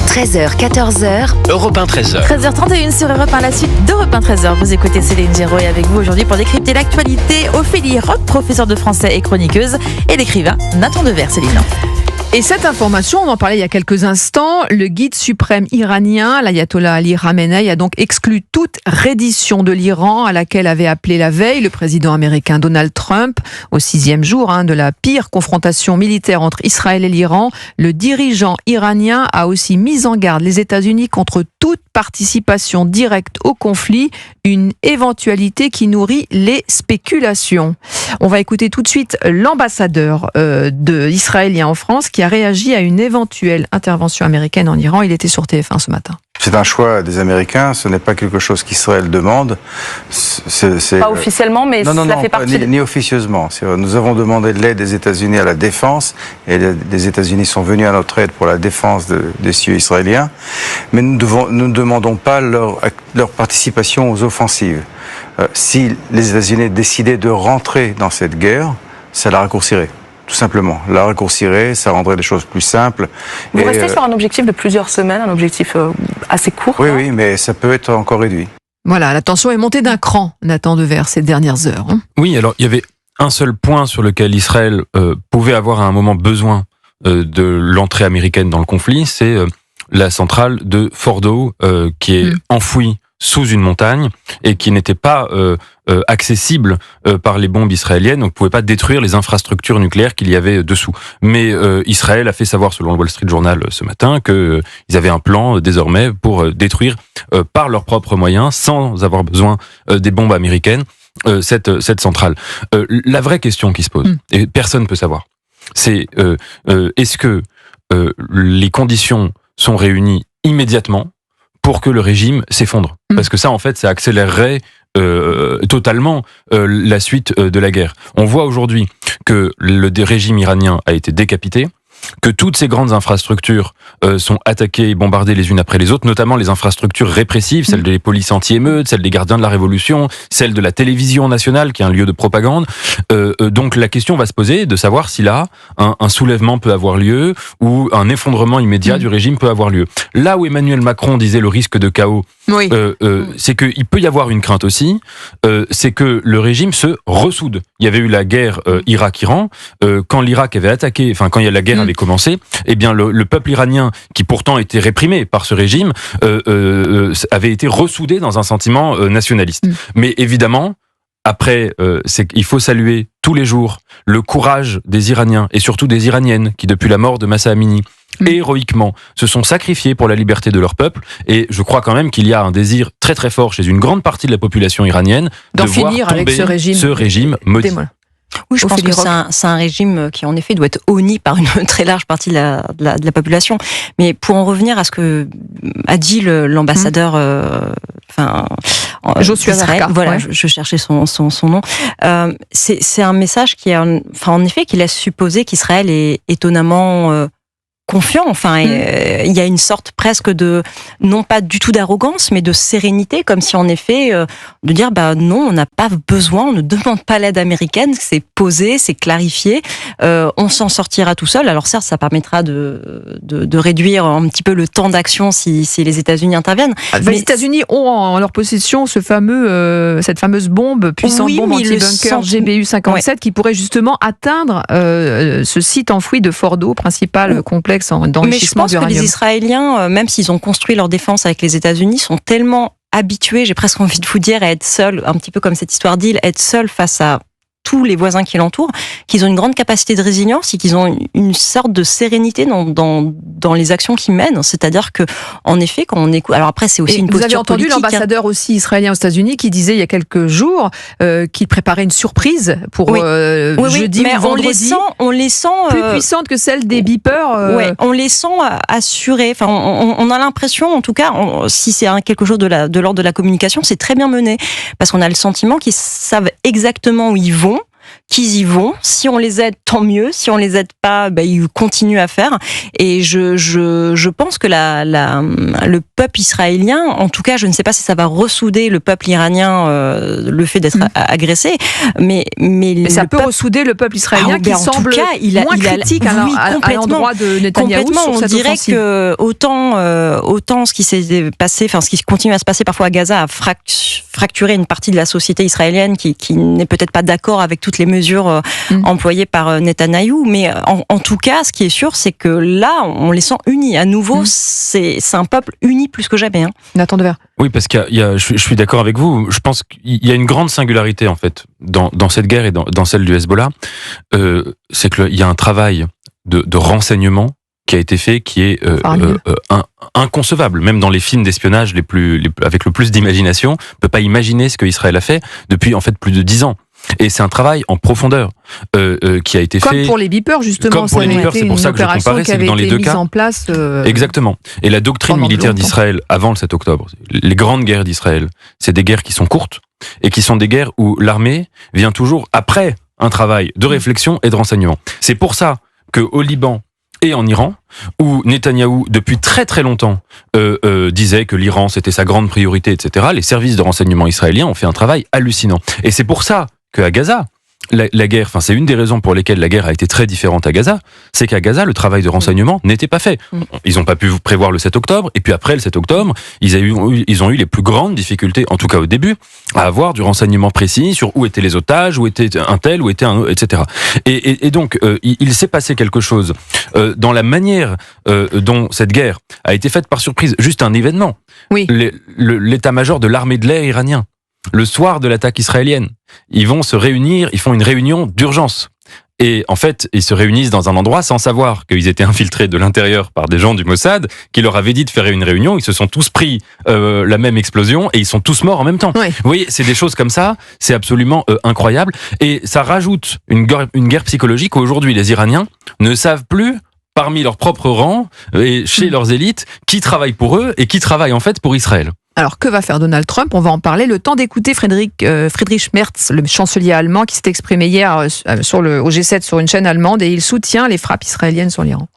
13h, 14h. Europe 1, 13h. 13h31 sur Europe 1, la suite d'Europe 1, 13h. Vous écoutez Céline Géraud et avec vous aujourd'hui pour décrypter l'actualité, Ophélie Roth, professeure de français et chroniqueuse, et l'écrivain Nathan Dever. Céline. Et cette information, on en parlait il y a quelques instants, le guide suprême iranien, l'ayatollah Ali Khamenei, a donc exclu toute reddition de l'Iran à laquelle avait appelé la veille le président américain Donald Trump. Au 6e jour de la pire confrontation militaire entre Israël et l'Iran, le dirigeant iranien a aussi mis en garde les États-Unis contre toute participation directe au conflit, une éventualité qui nourrit les spéculations. On va écouter tout de suite l'ambassadeur israélien en France qui a réagi à une éventuelle intervention américaine en Iran. Il était sur TF1 ce matin. C'est un choix des Américains, ce n'est pas quelque chose qu'Israël demande. Pas officiellement, mais non, ça fait partie... ni officieusement. Nous avons demandé de l'aide des États-Unis à la défense, et les États-Unis sont venus à notre aide pour la défense des cieux israéliens, mais nous ne demandons pas leur participation aux offensives. Si les États-Unis décidaient de rentrer dans cette guerre, ça la raccourcirait. Tout simplement. La raccourcirait, ça rendrait les choses plus simples. Vous restez sur un objectif de plusieurs semaines, un objectif assez court. Oui, mais ça peut être encore réduit. Voilà, la tension est montée d'un cran, Nathan Dever, ces dernières heures. Oui, alors il y avait un seul point sur lequel Israël pouvait avoir à un moment besoin de l'entrée américaine dans le conflit, c'est la centrale de Fordo qui est enfouie sous une montagne et qui n'était pas accessible par les bombes israéliennes, donc ne pouvait pas détruire les infrastructures nucléaires qu'il y avait dessous. Mais Israël a fait savoir, selon le Wall Street Journal ce matin, qu'ils avaient un plan désormais pour détruire par leurs propres moyens, sans avoir besoin des bombes américaines, cette centrale. La vraie question qui se pose, et personne ne peut savoir, c'est est-ce que les conditions sont réunies immédiatement pour que le régime s'effondre. Parce que ça, en fait, ça accélérerait totalement la suite de la guerre. On voit aujourd'hui que le régime iranien a été décapité, que toutes ces grandes infrastructures sont attaquées et bombardées les unes après les autres, notamment les infrastructures répressives, celles des polices anti-émeutes, celles des gardiens de la Révolution, celles de la télévision nationale, qui est un lieu de propagande. Donc la question va se poser de savoir si là, un soulèvement peut avoir lieu ou un effondrement immédiat du régime peut avoir lieu. Là où Emmanuel Macron disait le risque de chaos, c'est qu'il peut y avoir une crainte aussi, c'est que le régime se ressoude. Il y avait eu la guerre Irak-Iran, quand l'Irak avait attaqué, enfin quand la guerre avait commencé, eh bien le peuple iranien, qui pourtant était réprimé par ce régime, avait été ressoudé dans un sentiment nationaliste. Mais évidemment, après, il faut saluer tous les jours le courage des Iraniens et surtout des Iraniennes qui, depuis la mort de Mahsa Amini, héroïquement se sont sacrifiés pour la liberté de leur peuple, et je crois quand même qu'il y a un désir très très fort chez une grande partie de la population iranienne de voir finir tomber avec ce régime maudit. Oui, je pense que c'est un régime qui, en effet, doit être honni par une très large partie de la population. Mais pour en revenir à ce que a dit l'ambassadeur, Joshua Zarka, voilà, je cherchais son nom. C'est un message qui, en effet, qui laisse supposer qu'Israël est étonnamment confiant. Enfin, il y a une sorte presque de, non pas du tout d'arrogance, mais de sérénité, comme si en effet, de dire, non, on n'a pas besoin, on ne demande pas l'aide américaine, c'est posé, c'est clarifié, on s'en sortira tout seul. Alors certes, ça permettra de réduire un petit peu le temps d'action si les États-Unis interviennent. Les États-Unis ont en leur possession cette fameuse bombe, puissante bombe anti-bunker GBU 57, qui pourrait justement atteindre ce site enfoui de Fordo, principal complexe d'enrichissement d'uranium. Mais je pense que les Israéliens, même s'ils ont construit leur défense avec les États-Unis, sont tellement habitués, j'ai presque envie de vous dire, à être seuls, un petit peu comme cette histoire d'île, être seuls face à tous les voisins qui l'entourent, qu'ils ont une grande capacité de résilience et qu'ils ont une sorte de sérénité dans les actions qu'ils mènent. C'est-à-dire que, en effet, quand on écoute, alors après c'est aussi une posture politique. Vous avez entendu l'ambassadeur aussi israélien aux États-Unis qui disait il y a quelques jours qu'il préparait une surprise pour jeudi ou vendredi. On les sent plus puissante que celle des beepers. On les sent assurés. Enfin, on a l'impression, en tout cas, si c'est quelque chose de l'ordre de la communication, c'est très bien mené parce qu'on a le sentiment qu'ils savent exactement où ils vont, qu'ils y vont. Si on les aide, tant mieux. Si on les aide pas, ils continuent à faire. Et je pense que le peuple israélien, en tout cas, je ne sais pas si ça va ressouder le peuple iranien, le fait d'être agressé, mais ça peut ressouder le peuple israélien qui semble moins critique à l'endroit de Netanyahou sur cette dirait offensive. Que autant ce qui s'est passé, ce qui continue à se passer parfois à Gaza a fracturé une partie de la société israélienne qui n'est peut-être pas d'accord avec toutes les mesures employées par Netanyahou, mais en tout cas, ce qui est sûr, c'est que là, on les sent unis. À nouveau, c'est un peuple uni plus que jamais. Nathan Dever. Oui, parce je suis d'accord avec vous. Je pense qu'il y a une grande singularité en fait dans cette guerre et dans celle du Hezbollah. C'est qu'il y a un travail de renseignement qui a été fait, qui est inconcevable. Même dans les films d'espionnage avec le plus d'imagination, on peut pas imaginer ce que Israël a fait depuis en fait plus de 10 ans. Et c'est un travail en profondeur qui a été fait. Comme pour les beepers, justement. Comme pour les beepers, c'est pour ça que je comparais, c'est que dans les deux cas. En place, exactement. Et la doctrine militaire d'Israël avant le 7 octobre, les grandes guerres d'Israël, c'est des guerres qui sont courtes et qui sont des guerres où l'armée vient toujours après un travail de réflexion et de renseignement. C'est pour ça qu'au Liban et en Iran, où Netanyahou, depuis très très longtemps, disait que l'Iran c'était sa grande priorité, etc., les services de renseignement israéliens ont fait un travail hallucinant. Et c'est pour ça qu'à Gaza, la guerre, c'est une des raisons pour lesquelles la guerre a été très différente à Gaza, c'est qu'à Gaza, le travail de renseignement n'était pas fait. Ils n'ont pas pu prévoir le 7 octobre, et puis après le 7 octobre, ils ont eu les plus grandes difficultés, en tout cas au début, à avoir du renseignement précis sur où étaient les otages, où était un tel, où était un autre, etc. Et donc, il s'est passé quelque chose dans la manière dont cette guerre a été faite par surprise, juste un événement. Oui. L'état-major de l'armée de l'air iranien, le soir de l'attaque israélienne, ils vont se réunir, ils font une réunion d'urgence. Et en fait, ils se réunissent dans un endroit sans savoir qu'ils étaient infiltrés de l'intérieur par des gens du Mossad qui leur avaient dit de faire une réunion. Ils se sont tous pris la même explosion et ils sont tous morts en même temps. Oui. Vous voyez, c'est des choses comme ça, c'est absolument incroyable. Et ça rajoute une guerre psychologique où aujourd'hui les Iraniens ne savent plus, parmi leurs propres rangs et chez leurs élites, qui travaille pour eux et qui travaille en fait pour Israël. Alors, que va faire Donald Trump? On va en parler. Le temps d'écouter Friedrich Merz, le chancelier allemand, qui s'est exprimé hier au G7 sur une chaîne allemande, et il soutient les frappes israéliennes sur l'Iran.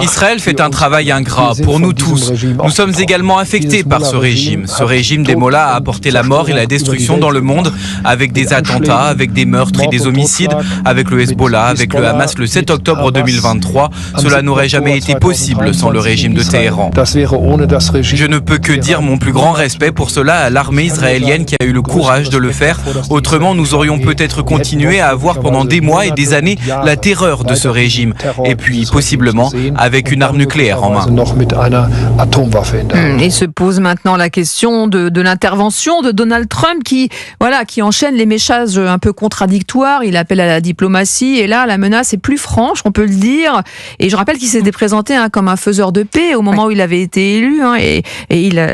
Israël fait un travail ingrat pour nous tous. Nous sommes également affectés par ce régime. Ce régime des mollahs a apporté la mort et la destruction dans le monde, avec des attentats, avec des meurtres et des homicides, avec le Hezbollah, avec le Hamas le 7 octobre 2023. Cela n'aurait jamais été possible sans le régime de Téhéran. Je ne peux que dire mon plus grand respect pour cela à l'armée israélienne qui a eu le courage de le faire. Autrement, nous aurions peut-être continué à avoir pendant des mois et des années la terreur de ce régime. Et puis possiblement avec une arme nucléaire en main. Et se pose maintenant la question de l'intervention de Donald Trump qui enchaîne les messages un peu contradictoires. Il appelle à la diplomatie et là la menace est plus franche, on peut le dire. Et je rappelle qu'il s'était présenté comme un faiseur de paix au moment où il avait été élu et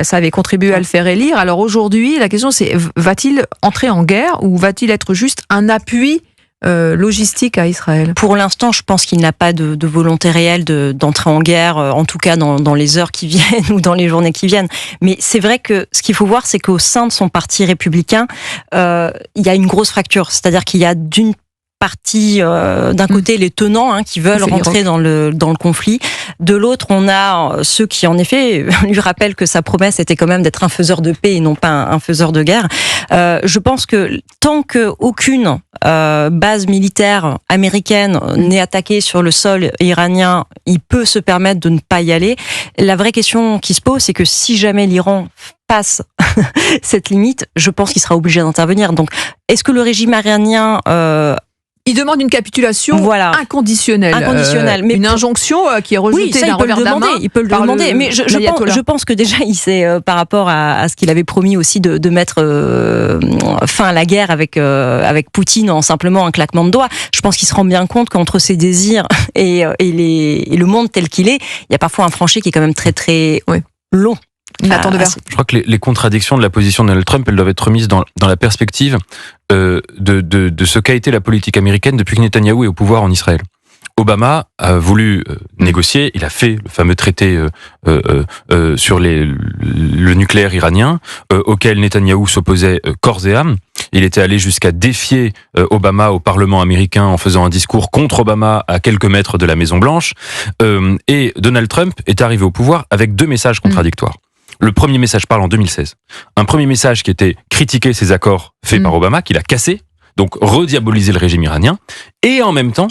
ça avait contribué à le faire élire. Alors aujourd'hui la question c'est, va-t-il entrer en guerre ou va-t-il être juste un appui logistique à Israël? Pour l'instant, je pense qu'il n'a pas de volonté réelle d'entrer en guerre, en tout cas dans les heures qui viennent ou dans les journées qui viennent. Mais c'est vrai que ce qu'il faut voir, c'est qu'au sein de son parti républicain, il y a une grosse fracture. C'est-à-dire qu'il y a d'une partie, d'un côté les tenants qui veulent rentrer dans le conflit, de l'autre on a ceux qui en effet lui rappellent que sa promesse était quand même d'être un faiseur de paix et non pas un faiseur de guerre. Je pense que tant qu'aucune base militaire américaine n'est attaquée sur le sol iranien, il peut se permettre de ne pas y aller. La vraie question qui se pose, c'est que si jamais l'Iran passe cette limite, je pense qu'il sera obligé d'intervenir. Donc, est-ce que le régime iranien il demande une capitulation inconditionnelle. Mais une injonction qui est rejetée d'un revers de la main. Il peut le demander. Mais je pense que déjà, il sait, par rapport à ce qu'il avait promis aussi de mettre fin à la guerre avec Poutine en simplement un claquement de doigts, je pense qu'il se rend bien compte qu'entre ses désirs et le monde tel qu'il est, il y a parfois un franchi qui est quand même très très long. Je crois que les contradictions de la position de Donald Trump, elles doivent être remises dans la perspective de ce qu'a été la politique américaine depuis que Netanyahou est au pouvoir en Israël. Obama a voulu négocier, il a fait le fameux traité sur le nucléaire iranien, auquel Netanyahou s'opposait corps et âme. Il était allé jusqu'à défier Obama au Parlement américain en faisant un discours contre Obama à quelques mètres de la Maison-Blanche. Et Donald Trump est arrivé au pouvoir avec 2 messages contradictoires. Le premier message parle en 2016. Un premier message qui était critiquer ces accords faits par Obama, qu'il a cassé, donc rediaboliser le régime iranien, et en même temps,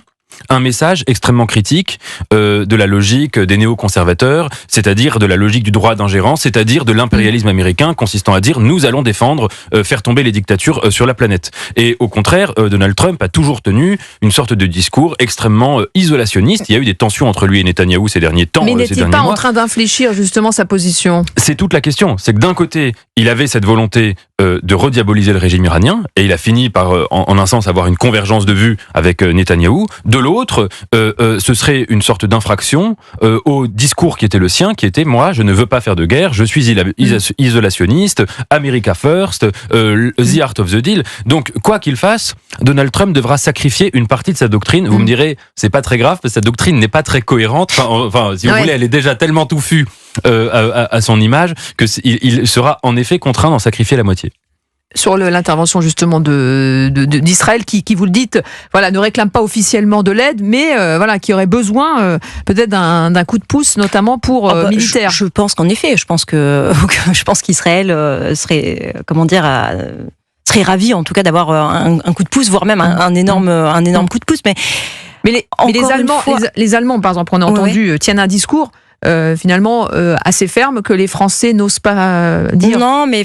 un message extrêmement critique de la logique des néoconservateurs, c'est-à-dire de la logique du droit d'ingérence, c'est-à-dire de l'impérialisme américain consistant à dire nous allons défendre, faire tomber les dictatures sur la planète. Et au contraire, Donald Trump a toujours tenu une sorte de discours extrêmement isolationniste. Il y a eu des tensions entre lui et Netanyahou ces derniers temps. Mais n'est-il pas en train d'infléchir justement sa position ? C'est toute la question. C'est que d'un côté, il avait cette volonté de rediaboliser le régime iranien, et il a fini par, en un sens, avoir une convergence de vues avec Netanyahou. De l'autre, ce serait une sorte d'infraction au discours qui était le sien, qui était « moi, je ne veux pas faire de guerre, je suis isolationniste, America first, the art of the deal ». Donc, quoi qu'il fasse, Donald Trump devra sacrifier une partie de sa doctrine. Vous me direz, c'est pas très grave, parce que sa doctrine n'est pas très cohérente. Enfin, si vous voulez, elle est déjà tellement touffue à son image qu'il sera en effet contraint d'en sacrifier la moitié. Sur l'intervention justement d'Israël qui, vous le dites, voilà, ne réclame pas officiellement de l'aide, mais voilà, qui aurait besoin peut-être d'un coup de pouce, notamment pour militaires. Je pense qu'en effet, je pense qu'Israël serait, serait ravi en tout cas d'avoir un coup de pouce, voire même un énorme coup de pouce. Mais les Allemands, par exemple, on a entendu tiennent un discours. Finalement assez ferme que les Français n'osent pas dire. Non, mais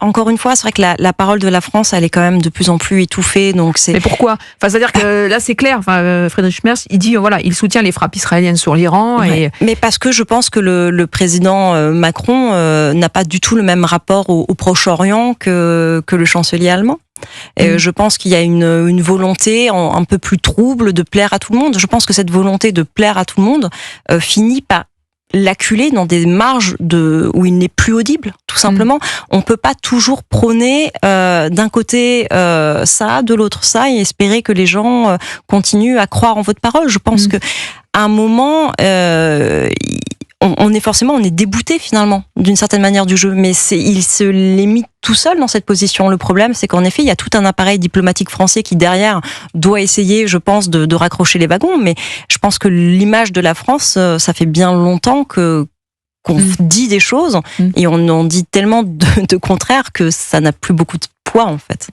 encore une fois, c'est vrai que la parole de la France, elle est quand même de plus en plus étouffée. Donc Mais pourquoi ? Enfin, c'est-à-dire que là, c'est clair. Enfin, Friedrich Merz, il dit voilà, il soutient les frappes israéliennes sur l'Iran. Ouais. Mais parce que je pense que le président Macron n'a pas du tout le même rapport au Proche-Orient que le chancelier allemand. Et je pense qu'il y a une volonté un peu plus trouble de plaire à tout le monde. Je pense que cette volonté de plaire à tout le monde finit par l'acculer dans des marges où il n'est plus audible, tout simplement. On peut pas toujours prôner d'un côté ça, de l'autre ça, et espérer que les gens continuent à croire en votre parole. Je pense que à un moment, on est débouté finalement d'une certaine manière du jeu, mais il se limite tout seul dans cette position. Le problème, c'est qu'en effet, il y a tout un appareil diplomatique français qui derrière doit essayer, je pense, de raccrocher les wagons. Mais je pense que l'image de la France, ça fait bien longtemps qu'on dit des choses et on en dit tellement de contraires que ça n'a plus beaucoup de poids en fait.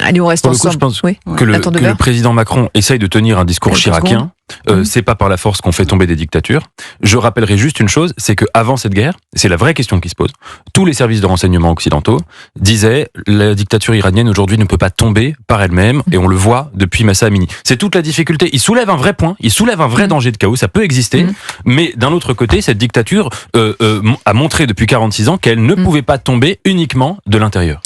Allez, on reste ensemble. Je pense que le président Macron essaye de tenir un discours chiracien. C'est pas par la force qu'on fait tomber des dictatures. Je rappellerai juste une chose, c'est que avant cette guerre, c'est la vraie question qui se pose. Tous les services de renseignement occidentaux disaient la dictature iranienne aujourd'hui ne peut pas tomber par elle-même, et on le voit depuis Massa Amini. C'est toute la difficulté. Il soulève un vrai point, il soulève un vrai danger de chaos. Ça peut exister, mais d'un autre côté, cette dictature a montré depuis 46 ans qu'elle ne pouvait pas tomber uniquement de l'intérieur.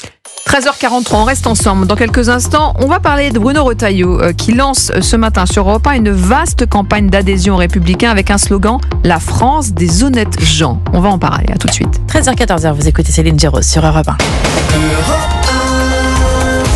13h43, on reste ensemble. Dans quelques instants, on va parler de Bruno Retailleau qui lance ce matin sur Europe 1 une vaste campagne d'adhésion aux Républicains avec un slogan « La France des honnêtes gens ». On va en parler, à tout de suite. 13h14, vous écoutez Céline Giraud sur Europe 1.